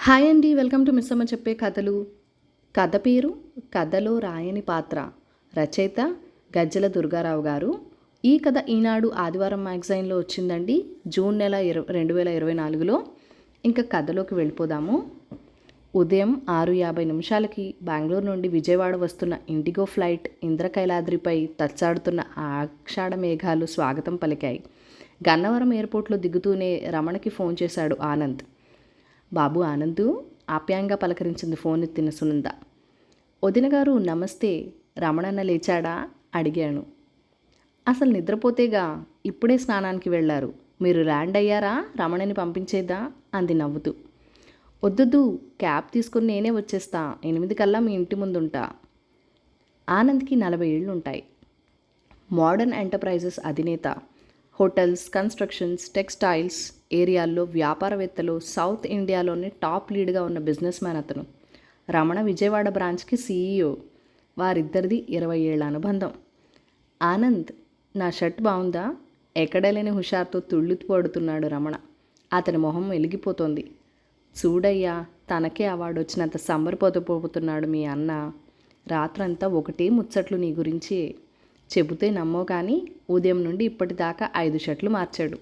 Hi అండి, welcome to Missamma చెప్పే కథలు. కథ పేరు కథలో రాయని పాత్ర. రచయిత గజ్జల దుర్గారావు గారు. ఈ కథ ఈనాడు ఆదివారం మ్యాగజైన్లో వచ్చిందండి, జూన్ నెల 2024లో. ఇంకా కథలోకి వెళ్ళిపోదాము. ఉదయం 6:50 బెంగళూరు నుండి విజయవాడ వస్తున్న ఇండిగో ఫ్లైట్ ఇంద్రకైలాద్రిపై తచ్చాడుతున్న ఆషాఢ మేఘాలు స్వాగతం పలికాయి. గన్నవరం ఎయిర్పోర్ట్లో దిగుతూనే రమణకి ఫోన్ చేశాడు ఆనంద్. బాబు ఆనందు, ఆప్యాయంగా పలకరించింది ఫోన్ ఎత్తిన సునంద. వదిన గారు నమస్తే. రమణన్న లేచాడా అడిగాను. అసలు నిద్రపోతేగా, ఇప్పుడే స్నానానికి వెళ్ళారు. మీరు ల్యాండ్ అయ్యారా, రమణని పంపించేద్దా అంది నవ్వుతూ. వద్దు, క్యాబ్ తీసుకుని నేనే వచ్చేస్తా. 8 కల్లా మీ ఇంటి ముందుంటా. ఆనంద్కి 40 ఏళ్ళుంటాయి. మోడర్న్ ఎంటర్ప్రైజెస్ అధినేత. హోటల్స్, కన్స్ట్రక్షన్స్, టెక్స్టైల్స్ ఏరియాల్లో వ్యాపారవేత్తలు. సౌత్ ఇండియాలోనే టాప్ లీడ్గా ఉన్న బిజినెస్ మ్యాన్ అతను. రమణ విజయవాడ బ్రాంచ్కి సీఈఓ. వారిద్దరిది 20 ఏళ్ల అనుబంధం. ఆనంద్, నా షర్ట్ బాగుందా? ఎక్కడలేని హుషారుతో తుళ్ళిపడుతున్నాడు రమణ. అతని మొహం వెలిగిపోతోంది. చూడయ్యా, తనకే అవార్డు వచ్చినంత సంబరపోతున్నాడు మీ అన్న. రాత్రంతా ఒకటే ముచ్చట్లు నీ గురించి. చెబితే నమ్మో కానీ ఉదయం నుండి ఇప్పటిదాకా 5 షర్ట్లు మార్చాడు.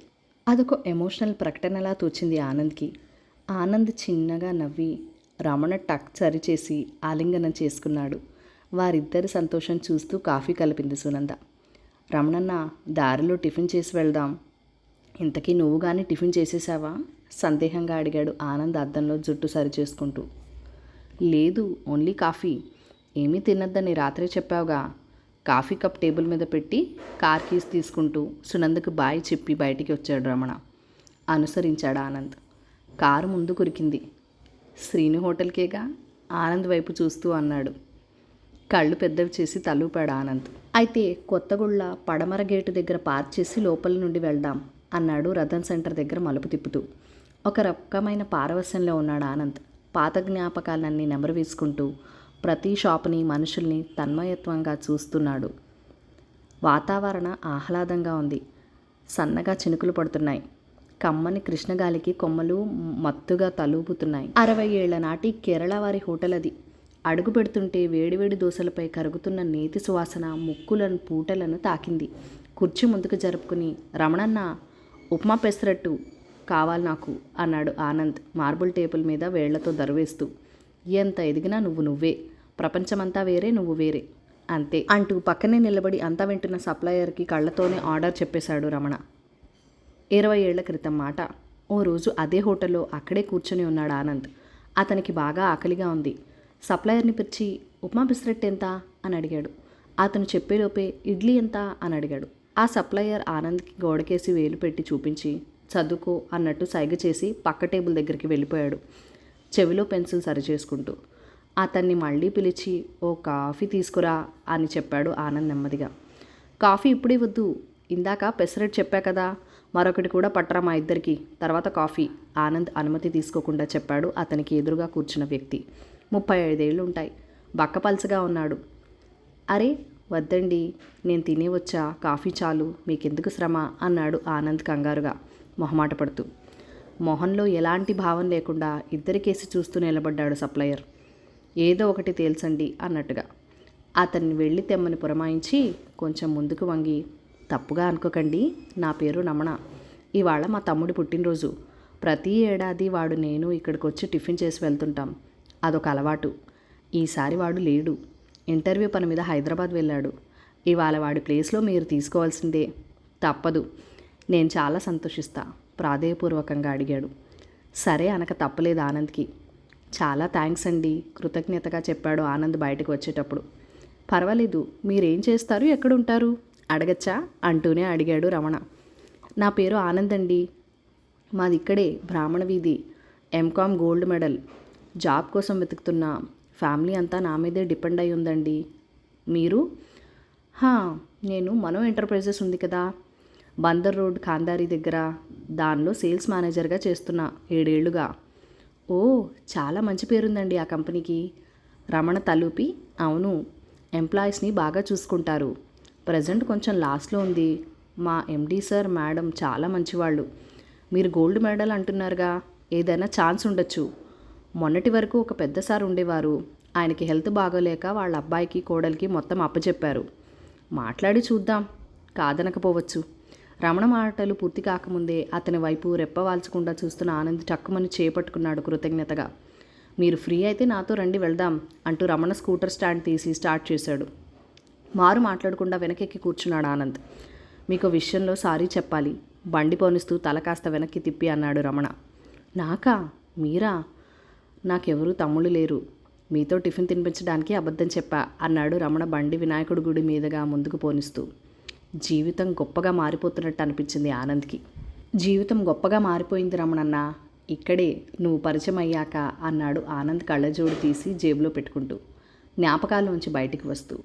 అదొక ఎమోషనల్ ప్రకటనలా తోచింది ఆనంద్కి. ఆనంద్ చిన్నగా నవ్వి రమణ టక్ సరిచేసి ఆలింగనం చేసుకున్నాడు. వారిద్దరి సంతోషం చూస్తూ కాఫీ కలిపింది సునంద. రమణన్న, దారిలో టిఫిన్ చేసి వెళ్దాం. ఇంతకీ నువ్వు కానీ టిఫిన్ చేసేసావా సందేహంగా అడిగాడు ఆనంద్ అద్దంలో జుట్టు సరిచేసుకుంటూ. లేదు, ఓన్లీ కాఫీ. ఏమీ తినద్దని రాత్రే చెప్పావుగా. కాఫీ కప్ టేబుల్ మీద పెట్టి కార్ కీస్ తీసుకుంటూ సునందకు బాయ్ చెప్పి బయటికి వచ్చాడు రమణ. అనుసరించాడు ఆనంద్. కారు ముందు కురికింది. శ్రీను హోటల్కేగా ఆనంద్ వైపు చూస్తూ అన్నాడు. కళ్ళు పెద్దవి చేసి తలూపాడు ఆనంద్. అయితే కొత్తగుళ్ళ పడమర గేటు దగ్గర పార్క్ చేసి లోపల నుండి వెళ్దాం అన్నాడు రతన్ సెంటర్ దగ్గర మలుపు తిప్పుతూ. ఒక రకమైన పారవస్యంలో ఉన్నాడు ఆనంద్. పాత జ్ఞాపకాలన్నీ నెమరు వేసుకుంటూ ప్రతి షాపుని, మనుషుల్ని తన్మయత్వంగా చూస్తున్నాడు. వాతావరణం ఆహ్లాదంగా ఉంది. సన్నగా చినుకులు పడుతున్నాయి. కమ్మని కృష్ణగాలికి కొమ్మలు మత్తుగా తలూపుతున్నాయి. 60 ఏళ్ల నాటి కేరళ వారి హోటల్ అది. అడుగు పెడుతుంటే వేడివేడి దోశలపై కరుగుతున్న నేతి సువాసన ముక్కులను పూటలను తాకింది. కుర్చీ ముందుకు జరుపుకుని, రమణన్న, ఉప్మా పెసరట్టు కావాలి నాకు అన్నాడు ఆనంద్ మార్బుల్ టేబుల్ మీద వేళ్లతో దరువేస్తూ. ఎంత ఎదిగినా నువ్వే. ప్రపంచమంతా వేరే, నువ్వు వేరే, అంతే అంటూ పక్కనే నిలబడి అంతా వింటున్న సప్లయర్కి కళ్ళతోనే ఆర్డర్ చెప్పేశాడు రమణ. 20 ఏళ్ల క్రితం మాట. ఓ రోజు అదే హోటల్లో అక్కడే కూర్చొని ఉన్నాడు ఆనంద్. అతనికి బాగా ఆకలిగా ఉంది. సప్లయర్ని పిలిచి, ఉప్మా బిస్కెట్ ఎంత అని అడిగాడు. అతను చెప్పేలోపే ఇడ్లీ ఎంత అని అడిగాడు. ఆ సప్లయర్ ఆనంద్కి గోడకేసి వేలు పెట్టి చూపించి, చదువుకో అన్నట్టు సైగ చేసి పక్క టేబుల్ దగ్గరికి వెళ్ళిపోయాడు, చెవిలో పెన్సిల్ సరిచేసుకుంటూ. అతన్ని మళ్ళీ పిలిచి, ఓ కాఫీ తీసుకురా అని చెప్పాడు ఆనంద్ నెమ్మదిగా. కాఫీ ఇప్పుడే వద్దు, ఇందాక పెసరెట్ చెప్పా కదా, మరొకటి కూడా పట్టరా మా ఇద్దరికి, తర్వాత కాఫీ ఆనంద్ అనుమతి తీసుకోకుండా చెప్పాడు అతనికి ఎదురుగా కూర్చున్న వ్యక్తి. 35 ఏళ్ళు ఉంటాయి. బక్కపల్చగా ఉన్నాడు. అరే వద్దండి, నేను తినేవచ్చా, కాఫీ చాలు, మీకెందుకు శ్రమ అన్నాడు ఆనంద్ కంగారుగా మొహమాట పడుతూ. మొహంలో ఎలాంటి భావం లేకుండా ఇద్దరికేసి చూస్తూ నిలబడ్డాడు సప్లయర్. ఏదో ఒకటి తేల్చండి అన్నట్టుగా. అతన్ని వెళ్ళి తెమ్మని పురమాయించి కొంచెం ముందుకు వంగి, తప్పుగా అనుకోకండి, నా పేరు రమణ. ఇవాళ మా తమ్ముడి పుట్టినరోజు. ప్రతి ఏడాది వాడు నేను ఇక్కడికి వచ్చి టిఫిన్ చేసి వెళ్తుంటాం. అదొక అలవాటు. ఈసారి వాడు లేడు. ఇంటర్వ్యూ పని మీద హైదరాబాద్ వెళ్ళాడు. ఇవాళ వాడి ప్లేస్లో మీరు తీసుకోవాల్సిందే. తప్పదు. నేను చాలా సంతోషిస్తా ప్రాధేయపూర్వకంగా అడిగాడు. సరే అనక తప్పలేదు ఆనంద్కి. చాలా థ్యాంక్స్ అండి కృతజ్ఞతగా చెప్పాడు ఆనంద్ బయటకు వచ్చేటప్పుడు. పర్వాలేదు, మీరేం చేస్తారు, ఎక్కడుంటారు అడగచ్చా అంటూనే అడిగాడు రమణ. నా పేరు ఆనంద్ అండి. మాది ఇక్కడే బ్రాహ్మణ వీధి. MCom gold medal. జాబ్ కోసం వెతుకుతున్నా. ఫ్యామిలీ అంతా నా మీదే డిపెండ్ అయి ఉందండి. మీరు? నేను మనో ఎంటర్ప్రైజెస్ ఉంది కదా, బందర్ రోడ్ ఖాందారీ దగ్గర, దానిలో సేల్స్ మేనేజర్గా చేస్తున్నా 7 ఏళ్లుగా. ఓ, చాలా మంచి పేరుందండి ఆ కంపెనీకి. రమణ తలూపి, అవును, ఎంప్లాయీస్ని బాగా చూసుకుంటారు. ప్రజెంట్ కొంచెం లాస్లో ఉంది. మా ఎండీ సార్, మేడం చాలా మంచివాళ్ళు. మీరు గోల్డ్ మెడల్ అంటున్నారుగా, ఏదైనా ఛాన్స్ ఉండొచ్చు. మొన్నటి వరకు ఒక పెద్ద సార్ ఉండేవారు. ఆయనకి హెల్త్ బాగోలేక వాళ్ళ అబ్బాయికి కోడలికి మొత్తం అప్పచెప్పారు. మాట్లాడి చూద్దాం, కాదనకపోవచ్చు. రమణ మాటలు పూర్తి కాకముందే అతని వైపు రెప్పవాల్చకుండా చూస్తున్న ఆనంద్ టక్కుమని చేపట్టుకున్నాడు కృతజ్ఞతగా. మీరు ఫ్రీ అయితే నాతో రండి, వెళ్దాం అంటూ రమణ స్కూటర్ స్టాండ్ తీసి స్టార్ట్ చేశాడు. మారు మాట్లాడకుండా వెనకెక్కి కూర్చున్నాడు ఆనంద్. మీకు విషయంలో సారీ చెప్పాలి, బండి పోనిస్తూ తల కాస్త వెనక్కి తిప్పి అన్నాడు రమణ. నాకా? మీరా? నాకెవరూ తమ్ముళ్ళు లేరు. మీతో టిఫిన్ తినిపించడానికి అబద్ధం చెప్పా అన్నాడు రమణ బండి వినాయకుడి గుడి మీదుగా ముందుకు పోనిస్తూ. జీవితం గొప్పగా మారిపోతున్నట్టు అనిపించింది ఆనంద్కి. జీవితం గొప్పగా మారిపోయింది రమణన్న, ఇక్కడే నువ్వు పరిచయం అయ్యాక అన్నాడు ఆనంద్ కళ్ళజోడు తీసి జేబులో పెట్టుకుంటూ, జ్ఞాపకాల్లోంచి బయటికి వస్తూ.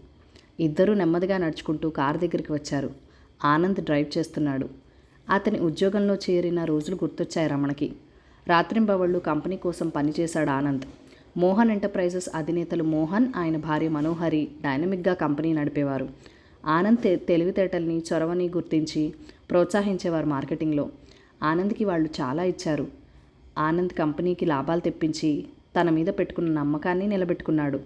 ఇద్దరూ నెమ్మదిగా నడుచుకుంటూ కారు దగ్గరికి వచ్చారు. ఆనంద్ డ్రైవ్ చేస్తున్నాడు. అతని ఉద్యోగంలో చేరిన రోజులు గుర్తొచ్చాయి రమణకి. రాత్రింబవళ్ళు కంపెనీ కోసం పనిచేశాడు ఆనంద్. మోహన్ ఎంటర్ప్రైజెస్ అధినేతలు మోహన్, ఆయన భార్య మనోహరి డైనమిక్గా కంపెనీ నడిపేవారు. ఆనంద్ తెలివితేటల్ని, చొరవని గుర్తించి ప్రోత్సహించేవారు మార్కెటింగ్లో. ఆనంద్కి వాళ్ళు చాలా ఇచ్చారు. ఆనంద్ కంపెనీకి లాభాలు తెప్పించి తన మీద పెట్టుకున్న నమ్మకాన్ని నిలబెట్టుకున్నాడు.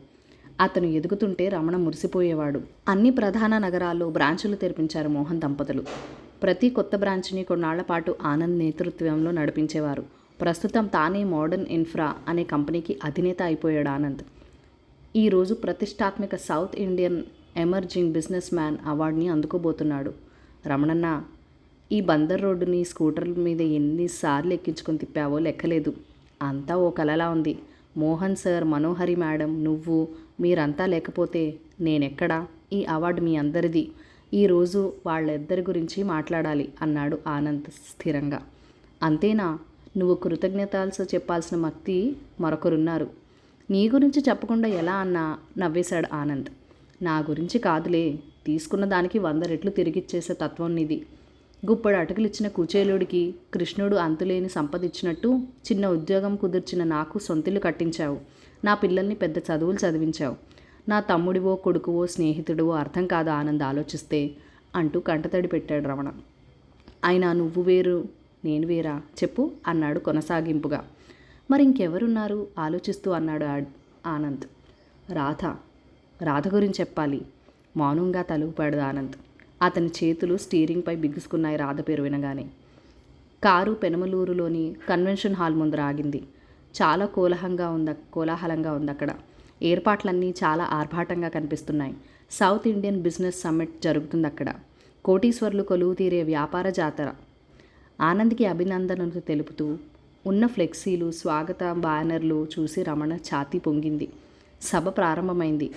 అతను ఎదుగుతుంటే రమణ మురిసిపోయేవాడు. అన్ని ప్రధాన నగరాల్లో బ్రాంచులు తెరిపించారు మోహన్ దంపతులు. ప్రతి కొత్త బ్రాంచ్ని కొన్నాళ్ల పాటు ఆనంద్ నేతృత్వంలో నడిపించేవారు. ప్రస్తుతం తానే మోడర్న్ ఇన్ఫ్రా అనే కంపెనీకి అధినేత అయిపోయాడు ఆనంద్. ఈరోజు ప్రతిష్టాత్మక south Indian emerging business man అవార్డుని అందుకోబోతున్నాడు. రమణన్న, ఈ బందర్ రోడ్డుని స్కూటర్ల మీద ఎన్నిసార్లు ఎక్కించుకొని తిప్పావో లెక్కలేదు. అంతా ఓ కలలా ఉంది. మోహన్ సార్, మనోహరి మేడం, నువ్వు, మీరంతా లేకపోతే నేనెక్కడా? ఈ అవార్డు మీ అందరిది. ఈరోజు వాళ్ళిద్దరి గురించి మాట్లాడాలి అన్నాడు ఆనంద్ స్థిరంగా. అంతేనా? నువ్వు కృతజ్ఞతలు చెప్పాల్సిన వ్యక్తి మరొకరున్నారు. నీ గురించి చెప్పకుండా ఎలా అన్నా నవ్వేశాడు ఆనంద్. నా గురించి కాదులే, తీసుకున్న దానికి 100 రెట్లు తిరిగిచ్చేసే తత్వం నీది. గుప్పడు అటుకులిచ్చిన కుచేలుడికి కృష్ణుడు అంతులేని సంపదిచ్చినట్టు చిన్న ఉద్యోగం కుదిర్చిన నాకు సొంతిల్లు కట్టించావు. నా పిల్లల్ని పెద్ద చదువులు చదివించావు. నా తమ్ముడివో కొడుకువో స్నేహితుడివో అర్థం కాదు ఆనంద్ ఆలోచిస్తే అంటూ కంటతడి పెట్టాడు రమణ. అయినా నువ్వు వేరు, నేను వేరా చెప్పు అన్నాడు కొనసాగింపుగా. మరి ఇంకెవరున్నారు ఆలోచిస్తూ అన్నాడు ఆనంద్. రాధ గురించి చెప్పాలి. మౌనంగా తలూపాడు ఆనంద్. అతని చేతులు స్టీరింగ్పై బిగుసుకున్నాయి రాధ పేరు వినగానే. కారు పెనమలూరులోని కన్వెన్షన్ హాల్ ముందర ఆగింది. చాలా కోలాహలంగా ఉంది అక్కడ. ఏర్పాట్లన్నీ చాలా ఆర్భాటంగా కనిపిస్తున్నాయి. సౌత్ ఇండియన్ బిజినెస్ సమ్మిట్ జరుగుతుంది అక్కడ. కోటీశ్వర్లు కొలువు తీరే వ్యాపార జాతర. ఆనంద్కి అభినందనలు తెలుపుతూ ఉన్న ఫ్లెక్సీలు, స్వాగత బ్యానర్లు చూసి రమణ ఛాతీ పొంగింది. సభ ప్రారంభమైంది.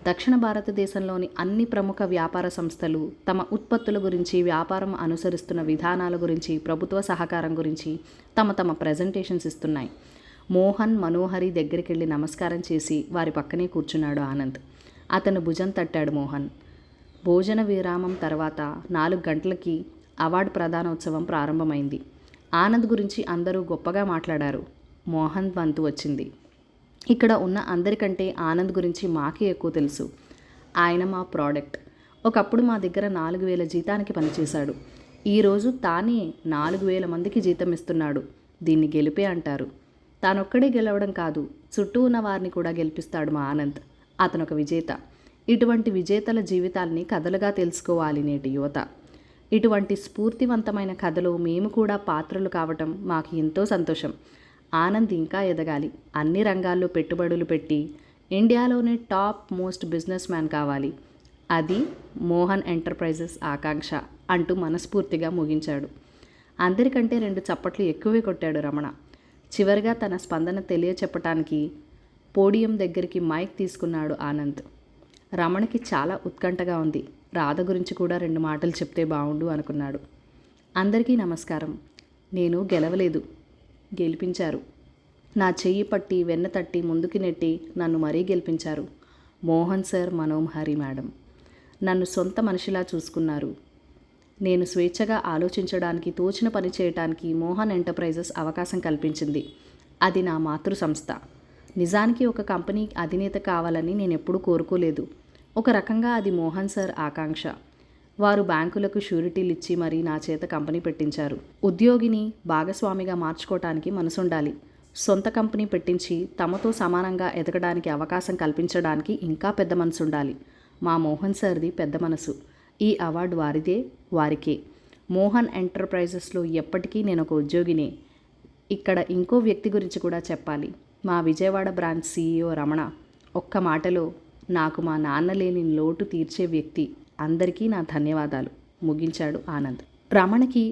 దక్షిణ భారతదేశంలోని అన్ని ప్రముఖ వ్యాపార సంస్థలు తమ ఉత్పత్తుల గురించి, వ్యాపారం అనుసరిస్తున్న విధానాల గురించి, ప్రభుత్వ సహకారం గురించి తమ ప్రజెంటేషన్స్ ఇస్తున్నాయి. మోహన్, మనోహరి దగ్గరికి వెళ్ళి నమస్కారం చేసి వారి పక్కనే కూర్చున్నాడు ఆనంద్. అతను భుజం తట్టాడు మోహన్. భోజన విరామం తర్వాత 4 గంటలకి అవార్డు ప్రదానోత్సవం ప్రారంభమైంది. ఆనంద్ గురించి అందరూ గొప్పగా మాట్లాడారు. మోహన్ వంతు వచ్చింది. ఇక్కడ ఉన్న అందరికంటే ఆనంద్ గురించి మాకే ఎక్కువ తెలుసు. ఆయన మా ప్రోడక్ట్. ఒకప్పుడు మా దగ్గర 4000 జీతానికి పనిచేశాడు. ఈరోజు తానే 4000 మందికి జీతం ఇస్తున్నాడు. దీన్ని గెలిపే అంటారు. తానొక్కడే గెలవడం కాదు, చుట్టూ ఉన్న వారిని కూడా గెలిపిస్తాడు మా ఆనంద్. అతనొక విజేత. ఇటువంటి విజేతల జీవితాల్ని కథలుగా తెలుసుకోవాలి నేటి యువత. ఇటువంటి స్ఫూర్తివంతమైన కథలో మేము కూడా పాత్రలు కావటం మాకు ఎంతో సంతోషం. ఆనంద్ ఇంకా ఎదగాలి, అన్ని రంగాల్లో పెట్టుబడులు పెట్టి ఇండియాలోనే టాప్ మోస్ట్ బిజినెస్ మ్యాన్ కావాలి. అది మోహన్ ఎంటర్ప్రైజెస్ ఆకాంక్ష అంటూ మనస్ఫూర్తిగా ముగించాడు. అందరికంటే 2 చప్పట్లు ఎక్కువే కొట్టాడు రమణ. చివరిగా తన స్పందన తెలియచెప్పటానికి పోడియం దగ్గరికి మైక్ తీసుకున్నాడు ఆనంద్. రమణకి చాలా ఉత్కంఠగా ఉంది. రాధ గురించి కూడా 2 మాటలు చెప్తే బాగుండు అనుకున్నాడు. అందరికీ నమస్కారం. నేను గెలవలేదు, గెలిపించారు. నా చెయ్యి పట్టి వెన్న తట్టి ముందుకి నెట్టి నన్ను మరీ గెలిపించారు. మోహన్ సార్, మనోహరి మేడం నన్ను సొంత మనిషిలా చూసుకున్నారు. నేను స్వేచ్ఛగా ఆలోచించడానికి, తోచిన పని చేయడానికి మోహన్ ఎంటర్ప్రైజెస్ అవకాశం కల్పించింది. అది నా మాతృ సంస్థ. నిజానికి ఒక కంపెనీ అధినేత కావాలని నేను ఎప్పుడూ కోరుకోలేదు. ఒక రకంగా అది మోహన్ సార్ ఆకాంక్ష. వారు బ్యాంకులకు షూరిటీలు ఇచ్చి మరీ నా చేత కంపెనీ పెట్టించారు. ఉద్యోగిని భాగస్వామిగా మార్చుకోవటానికి మనసుండాలి. సొంత కంపెనీ పెట్టించి తమతో సమానంగా ఎదగడానికి అవకాశం కల్పించడానికి ఇంకా పెద్ద మనసు ఉండాలి. మా మోహన్ సార్ది పెద్ద మనసు. ఈ అవార్డు వారిదే, వారికే. మోహన్ ఎంటర్ప్రైజెస్లో ఎప్పటికీ నేను ఒక ఉద్యోగినే. ఇక్కడ ఇంకో వ్యక్తి గురించి కూడా చెప్పాలి. మా విజయవాడ బ్రాంచ్ CEO రమణ. ఒక్క మాటలో నాకు మా నాన్న లేని లోటు తీర్చే వ్యక్తి. అందరికీ నా ధన్యవాదాలు ముగించాడు ఆనంద్. రమణకి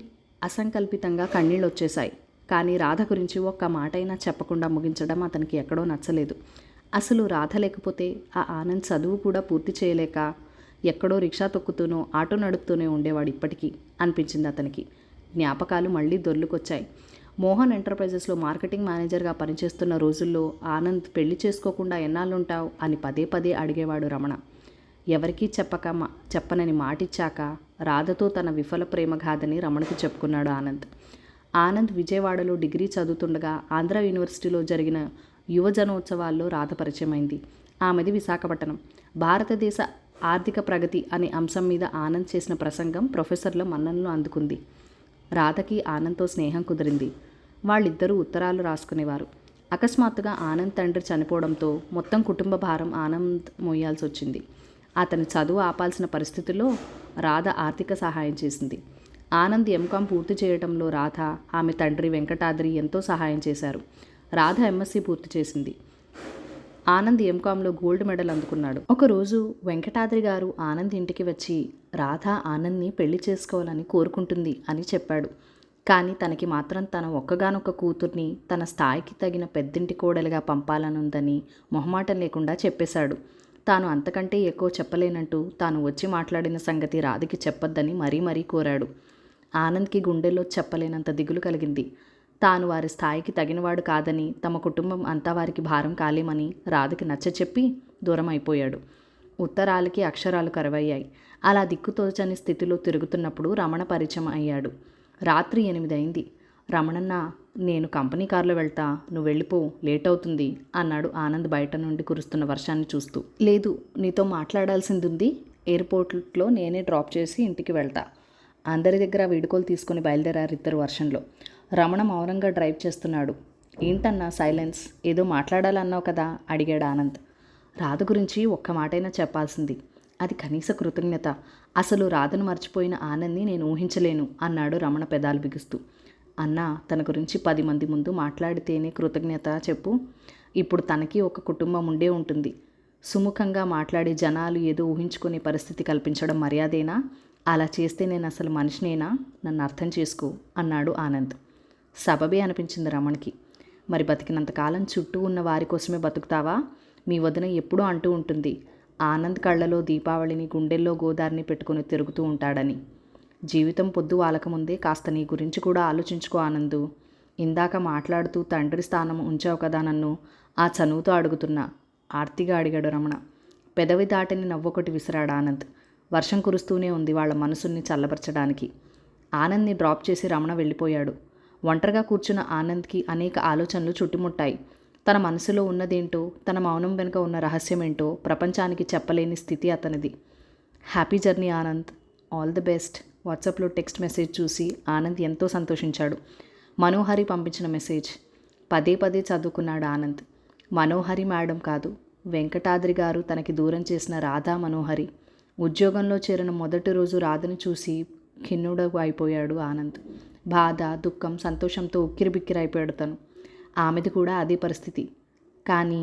అసంకల్పితంగా కన్నీళ్ళు వచ్చేశాయి. కానీ రాధ గురించి ఒక్క మాటైనా చెప్పకుండా ముగించడం అతనికి ఎక్కడో నచ్చలేదు. అసలు రాధ లేకపోతే ఆ ఆనంద్ చదువు కూడా పూర్తి చేయలేక ఎక్కడో రిక్షా తొక్కుతూనో ఆటో నడుపుతూనే ఉండేవాడు ఇప్పటికీ అనిపించింది అతనికి. జ్ఞాపకాలు మళ్ళీ దొర్లుకొచ్చాయి. మోహన్ ఎంటర్ప్రైజెస్లో మార్కెటింగ్ మేనేజర్గా పనిచేస్తున్న రోజుల్లో ఆనంద్ పెళ్లి చేసుకోకుండా ఎన్నాళ్ళుంటావు అని పదే పదే అడిగేవాడు రమణ. ఎవరికీ చెప్పనని మాటిచ్చాక రాధతో తన విఫల ప్రేమగాథని రమణకి చెప్పుకున్నాడు ఆనంద్. ఆనంద్ విజయవాడలో డిగ్రీ చదువుతుండగా ఆంధ్ర యూనివర్సిటీలో జరిగిన యువజనోత్సవాల్లో రాధ పరిచయమైంది. ఆమెది విశాఖపట్నం. భారతదేశ ఆర్థిక ప్రగతి అనే అంశం మీద ఆనంద్ చేసిన ప్రసంగం ప్రొఫెసర్ల మన్ననలు అందుకుంది. రాధకి ఆనంద్తో స్నేహం కుదిరింది. వాళ్ళిద్దరూ ఉత్తరాలు రాసుకునేవారు. అకస్మాత్తుగా ఆనంద్ తండ్రి చనిపోవడంతో మొత్తం కుటుంబ భారం ఆనంద్ మోయాల్సి వచ్చింది. అతని చదువు ఆపాల్సిన పరిస్థితుల్లో రాధ ఆర్థిక సహాయం చేసింది. ఆనంద్ MCom పూర్తి చేయడంలో రాధ, ఆమె తండ్రి వెంకటాద్రి ఎంతో సహాయం చేశారు. రాధ MSc పూర్తి చేసింది. ఆనంద్ MComలో గోల్డ్ మెడల్ అందుకున్నాడు. ఒకరోజు వెంకటాద్రి గారు ఆనంద్ ఇంటికి వచ్చి రాధ ఆనంద్ని పెళ్లి చేసుకోవాలని కోరుకుంటుంది అని చెప్పాడు. కానీ తనకి మాత్రం తన ఒక్కగానొక్క కూతుర్ని తన స్థాయికి తగిన పెద్దింటి కోడలిగా పంపాలనుందని మొహమాటం లేకుండా చెప్పేశాడు. తాను అంతకంటే ఎక్కువ చెప్పలేనంటూ తాను వచ్చి మాట్లాడిన సంగతి రాధకి చెప్పొద్దని మరీ మరీ కోరాడు. ఆనంద్కి గుండెల్లో చెప్పలేనంత దిగులు కలిగింది. తాను వారి స్థాయికి తగినవాడు కాదని, తమ కుటుంబం అంతా వారికి భారం కాలేమని రాధకి నచ్చచెప్పి దూరం అయిపోయాడు. ఉత్తరాలకి అక్షరాలు కరువయ్యాయి. అలా దిక్కుతోచని స్థితిలో తిరుగుతున్నప్పుడు రమణ పరిచయం అయ్యాడు. రాత్రి 8 అయింది. రమణన్న, నేను కంపెనీ కారులో వెళ్తా, నువ్వు వెళ్ళిపో, లేట్ అవుతుంది అన్నాడు ఆనంద్ బయట నుండి కురుస్తున్న వర్షాన్ని చూస్తూ. లేదు, నీతో మాట్లాడాల్సింది ఉంది. ఎయిర్పోర్ట్లో నేనే డ్రాప్ చేసి ఇంటికి వెళ్తా. అందరి దగ్గర వీడుకోలు తీసుకుని బయలుదేరారు ఇద్దరు వర్షంలో. రమణ మౌనంగా డ్రైవ్ చేస్తున్నాడు. ఏంటన్నా సైలెన్స్? ఏదో మాట్లాడాలన్నావు కదా అడిగాడు ఆనంద్. రాధ గురించి ఒక్క మాటైనా చెప్పాల్సింది. అది కనీస కృతజ్ఞత. అసలు రాధను మర్చిపోయిన ఆనంద్ని నేను ఊహించలేను అన్నాడు రమణ పెదాలు బిగుస్తూ. అన్నా, తన గురించి 10 మంది ముందు మాట్లాడితేనే కృతజ్ఞత చెప్పు. ఇప్పుడు తనకి ఒక కుటుంబం ఉండే ఉంటుంది. సుముఖంగా మాట్లాడి జనాలు ఏదో ఊహించుకునే పరిస్థితి కల్పించడం మర్యాదేనా? అలా చేస్తే నేను అసలు మనిషినేనా? నన్ను అర్థం చేసుకో అన్నాడు ఆనంద్. సబబే అనిపించింది రమణకి. మరి బతికినంతకాలం చుట్టూ ఉన్న వారి కోసమే బతుకుతావా? మీ వదిన ఎప్పుడూ అంటూ ఉంటుంది, ఆనంద్ కళ్ళలో దీపావళిని, గుండెల్లో గోదారిని పెట్టుకుని తిరుగుతూ ఉంటాడని. జీవితం పొద్దు వాలకముందే కాస్త నీ గురించి కూడా ఆలోచించుకో ఆనందు. ఇందాక మాట్లాడుతూ తండ్రి స్థానం ఉంచావు కదా నన్ను, ఆ చనువుతో అడుగుతున్నా ఆర్తిగా అడిగాడు రమణ. పెదవి దాటిని నవ్వొకటి విసిరాడు ఆనంద్. వర్షం కురుస్తూనే ఉంది వాళ్ళ మనసుల్ని చల్లబరచడానికి. ఆనంద్ని డ్రాప్ చేసి రమణ వెళ్ళిపోయాడు. ఒంటరిగా కూర్చున్న ఆనంద్కి అనేక ఆలోచనలు చుట్టుముట్టాయి. తన మనసులో ఉన్నదేంటో, తన మౌనం వెనుక ఉన్న రహస్యమేంటో ప్రపంచానికి చెప్పలేని స్థితి అతనిది. Happy journey Anand, all the best. వాట్సాప్లో టెక్స్ట్ మెసేజ్ చూసి ఆనంద్ ఎంతో సంతోషించాడు. మనోహరి పంపించిన మెసేజ్ పదే పదే చదువుకున్నాడు ఆనంద్. మనోహరి మేడం కాదు, వెంకటాద్రి గారు తనకి దూరం చేసిన రాధా మనోహరి. ఉద్యోగంలో చేరిన మొదటి రోజు రాధను చూసి ఖిన్నుడు అయిపోయాడు ఆనంద్. బాధ, దుఃఖం, సంతోషంతో ఉక్కిరిబిక్కిరైపోయాడు తను. ఆమెది కూడా అదే పరిస్థితి. కానీ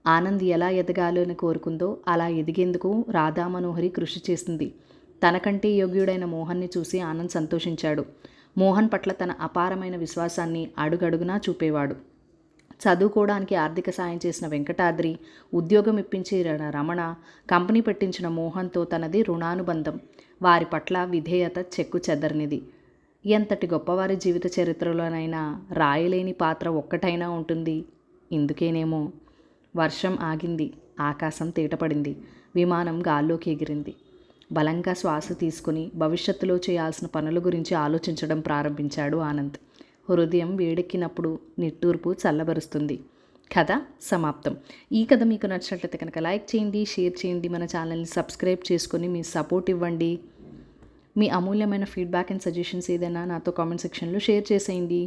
ఆనంద్ ఎలా ఎదగాలని కోరుకుందో అలా ఎదిగేందుకు రాధా మనోహరి కృషి చేసింది. తనకంటే యోగ్యుడైన మోహన్ని చూసి ఆనంద్ సంతోషించాడు. మోహన్ పట్ల తన అపారమైన విశ్వాసాన్ని అడుగడుగునా చూపేవాడు. చదువుకోవడానికి ఆర్థిక సాయం చేసిన వెంకటాద్రి, ఉద్యోగం ఇప్పించి రమణ, కంపెనీ పెట్టించిన మోహన్తో తనది రుణానుబంధం. వారి పట్ల విధేయత చెక్కు చెదరనిది. ఎంతటి గొప్పవారి జీవిత చరిత్రలోనైనా రాయలేని పాత్ర ఒక్కటైనా ఉంటుంది. ఇందుకేనేమో. వర్షం ఆగింది. ఆకాశం తేటపడింది. విమానం గాల్లోకి ఎగిరింది. బలంగా శ్వాస తీసుకుని భవిష్యత్తులో చేయాల్సిన పనుల గురించి ఆలోచించడం ప్రారంభించాడు ఆనంద్. హృదయం వేడెక్కినప్పుడు నిట్టూర్పు చల్లబరుస్తుంది. కథ సమాప్తం. ఈ కథ మీకు నచ్చినట్లయితే కనుక లైక్ చేయండి, షేర్ చేయండి, మన ఛానల్ని సబ్స్క్రైబ్ చేసుకొని మీ సపోర్ట్ ఇవ్వండి. మీ అమూల్యమైన ఫీడ్బ్యాక్ అండ్ సజెషన్స్ ఏదైనా నాతో కామెంట్ సెక్షన్లో షేర్ చేసేయండి.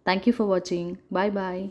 Thank you for watching. Bye bye.